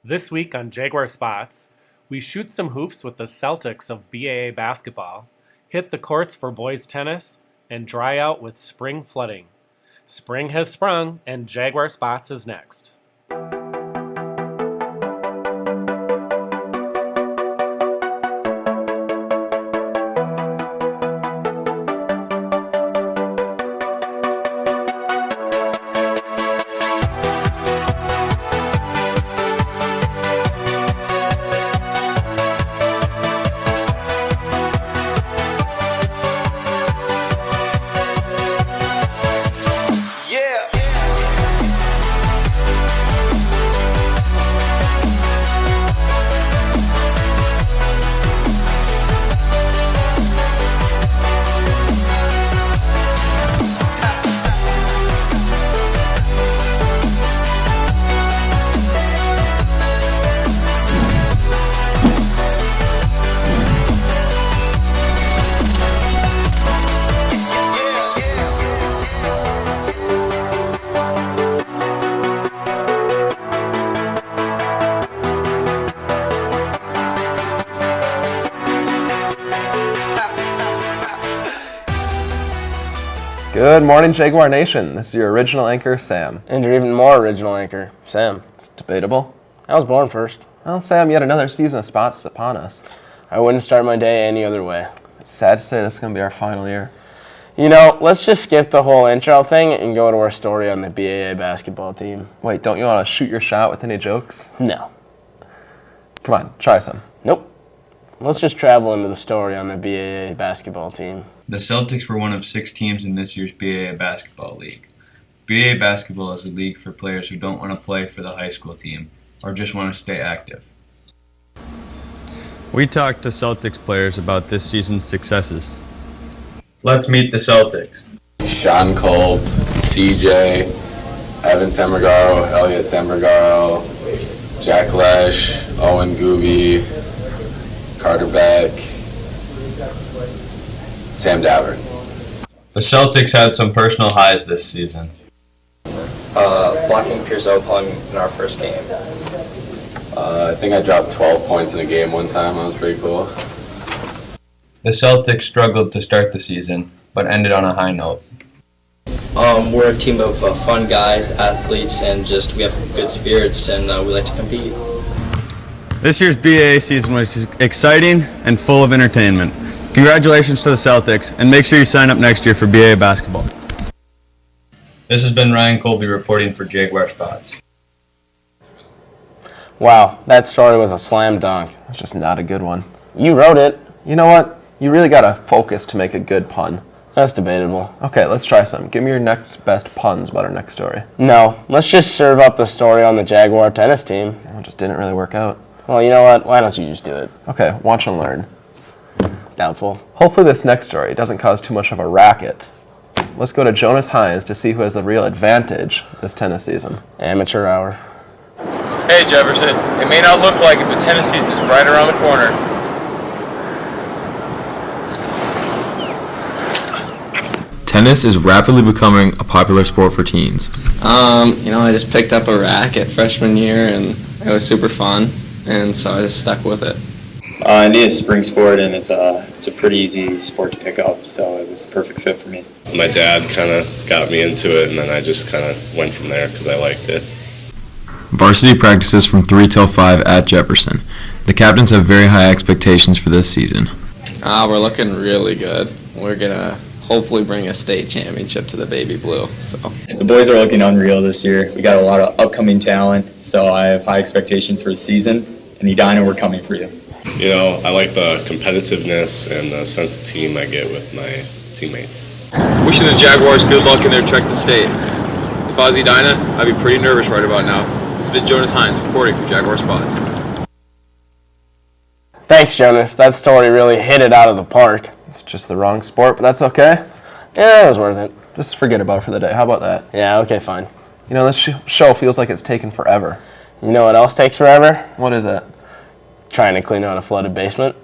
This week on Jaguar Spots, we shoot some hoops with the Celtics of BAA basketball, hit the courts for boys tennis, and dry out with spring flooding. Spring has sprung, and Jaguar Spots is next. Good morning, Jaguar Nation. This is your original anchor, Sam. And your even more original anchor, Sam. It's debatable. I was born first. Well, Sam, yet another season of Spots is upon us. I wouldn't start my day any other way. It's sad to say this is going to be our final year. You know, let's just skip the whole intro thing and go to our story on the BAA basketball team. Wait, don't you want to shoot your shot with any jokes? No. Come on, try some. Nope. Let's just travel into the story on the BAA basketball team. The Celtics were one of 6 teams in this year's BAA basketball league. BAA basketball is a league for players who don't want to play for the high school team or just want to stay active. We talked to Celtics players about this season's successes. Let's meet the Celtics. Sean Culp, CJ, Evan Sambergaro, Elliot Sambergaro, Jack Lesh, Owen Gooby, Carter Beck, Sam Davern. The Celtics had some personal highs this season. Blocking Pierce Opon in our first game. I think I dropped 12 points in a game one time. That was pretty cool. The Celtics struggled to start the season, but ended on a high note. We're a team of fun guys, athletes, and we have good spirits, and we like to compete. This year's BAA season was exciting and full of entertainment. Congratulations to the Celtics, and make sure you sign up next year for BAA basketball. This has been Ryan Colby reporting for Jaguar Spots. Wow, that story was a slam dunk. It's just not a good one. You wrote it. You know what? You really got to focus to make a good pun. That's debatable. Okay, let's try some. Give me your next best puns about our next story. No, let's just serve up the story on the Jaguar tennis team. It just didn't really work out. Well, you know what? Why don't you just do it? Okay, watch and learn. Doubtful. Hopefully this next story doesn't cause too much of a racket. Let's go to Jonas Hines to see who has the real advantage this tennis season. Amateur hour. Hey Jefferson, it may not look like it, but tennis season is right around the corner. Tennis is rapidly becoming a popular sport for teens. I just picked up a racket freshman year and it was super fun, and so I just stuck with it. Indeed, it's a spring sport, and it's a pretty easy sport to pick up, so it was a perfect fit for me. My dad kind of got me into it, and then I just kind of went from there because I liked it. Varsity practices from 3 till 5 at Jefferson. The captains have very high expectations for this season. We're looking really good. We're going to hopefully bring a state championship to the Baby Blue. So the boys are looking unreal this year. We got a lot of upcoming talent, so I have high expectations for the season. And Edina, we're coming for you. You know, I like the competitiveness and the sense of team I get with my teammates. Wishing the Jaguars good luck in their trek to state. If I was Edina, I'd be pretty nervous right about now. This has been Jonas Hines reporting for Jaguar Spots. Thanks, Jonas. That story really hit it out of the park. It's just the wrong sport, but that's okay. Yeah, it was worth it. Just forget about it for the day. How about that? Yeah, okay, fine. You know, this show feels like it's taken forever. You know what else takes forever? What is that? Trying to clean out a flooded basement.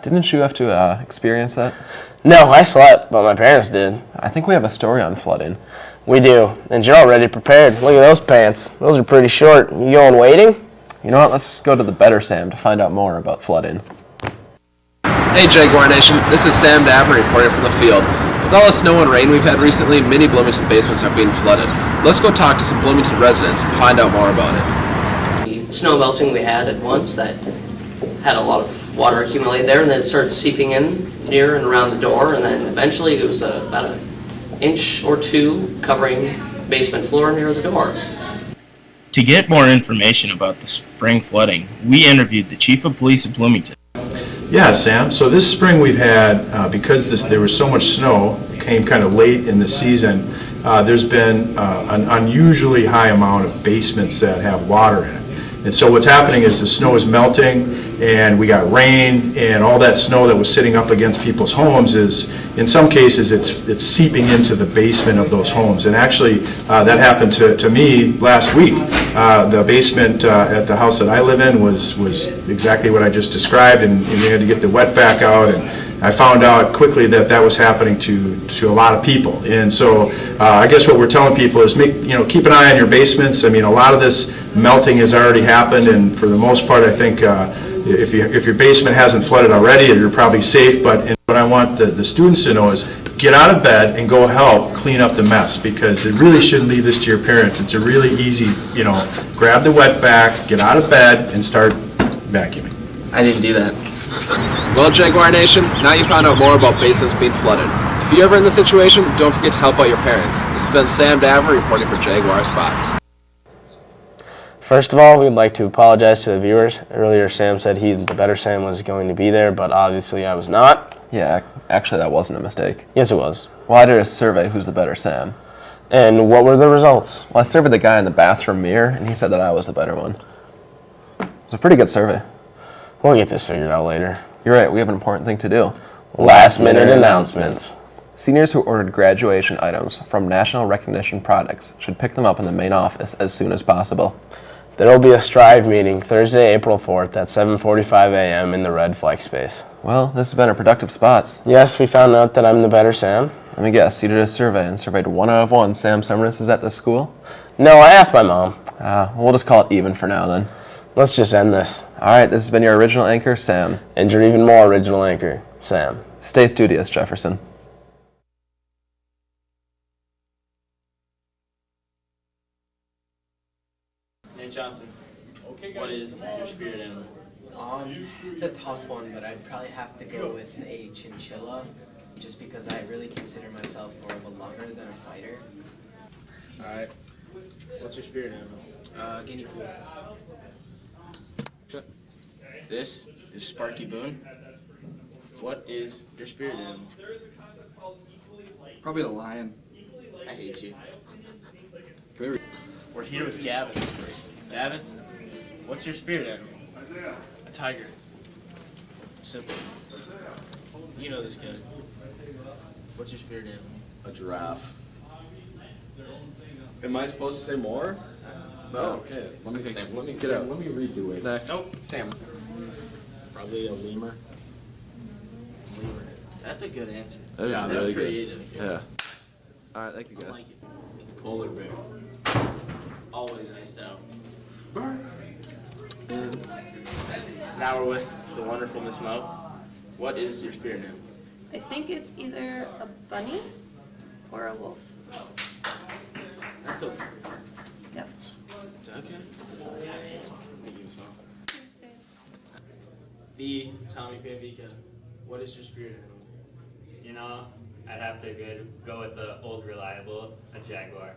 Didn't you have to experience that? No, I slept, but my parents did. I think we have a story on flooding. We do, and you're already prepared. Look at those pants. Those are pretty short. You going wading? You know what? Let's just go to the Better Sam to find out more about flooding. Hey Jaguar Nation, this is Sam Dabber reporting from the field. With all the snow and rain we've had recently, many Bloomington basements are being flooded. Let's go talk to some Bloomington residents and find out more about it. The snow melting we had at once that had a lot of water accumulate there, and then it started seeping in near and around the door, and then eventually it was about an inch or two covering basement floor near the door. To get more information about the spring flooding, we interviewed the Chief of Police of Bloomington. Yeah, Sam. So this spring we've had, because there was so much snow, it came kind of late in the season, there's been an unusually high amount of basements that have water in it. And so what's happening is the snow is melting, and we got rain, and all that snow that was sitting up against people's homes is, in some cases, it's seeping into the basement of those homes. And actually, that happened to me last week. The basement at the house that I live in was exactly what I just described, and we had to get the wetback out. And I found out quickly that that was happening to a lot of people. And so I guess what we're telling people is keep an eye on your basements. I mean, a lot of this melting has already happened, and for the most part, I think if your basement hasn't flooded already, you're probably safe. But what I want the students to know is get out of bed and go help clean up the mess, because it really shouldn't leave this to your parents. It's a really easy, grab the wetback, get out of bed, and start vacuuming. I didn't do that. Well, Jaguar Nation, now you found out more about basements being flooded. If you're ever in this situation, don't forget to help out your parents. This has been Sam Dabber reporting for Jaguar Spots. First of all, we'd like to apologize to the viewers. Earlier, Sam said the Better Sam was going to be there, but obviously I was not. Yeah, actually that wasn't a mistake. Yes, it was. Well, I did a survey, who's the better Sam. And what were the results? Well, I surveyed the guy in the bathroom mirror, and he said that I was the better one. It was a pretty good survey. We'll get this figured out later. You're right, we have an important thing to do. Last minute announcements. Seniors who ordered graduation items from National Recognition Products should pick them up in the main office as soon as possible. There will be a Strive meeting Thursday, April 4th at 7:45 a.m. in the red flex space. Well, this has been a productive Spots. Yes, we found out that I'm the better Sam. Let me guess, you did a survey and surveyed 1 out of 1 Sam Summerness is at this school? No, I asked my mom. We'll just call it even for now then. Let's just end this. Alright, this has been your original anchor, Sam. And your even more original anchor, Sam. Stay studious, Jefferson. Nate Johnson, what is your spirit animal? It's a tough one, but I'd probably have to go with a chinchilla, just because I really consider myself more of a lover than a fighter. Alright. What's your spirit animal? Guinea pig. This is Sparky Boone. What is your spirit animal? Probably a lion. I hate you. We're here with Gavin. Gavin, what's your spirit animal? A tiger. Simple. You know this guy. What's your spirit animal? A giraffe. Am I supposed to say more? No. Okay. Let me think. Sam. Let me get out. Let me redo it. Next. Nope. Sam. Probably a lemur. Lemur. That's a good answer. That is That's really creative. good. Yeah. Alright, thank you guys. I like it. Polar bear. Always iced out. Now we're with the wonderful Miss Mo. What is your spirit animal? I think it's either a bunny or a wolf. That's a... Yep. Okay. The Tommy Pambica. What is your spirit animal? You know, I'd have to go with the old reliable, a jaguar.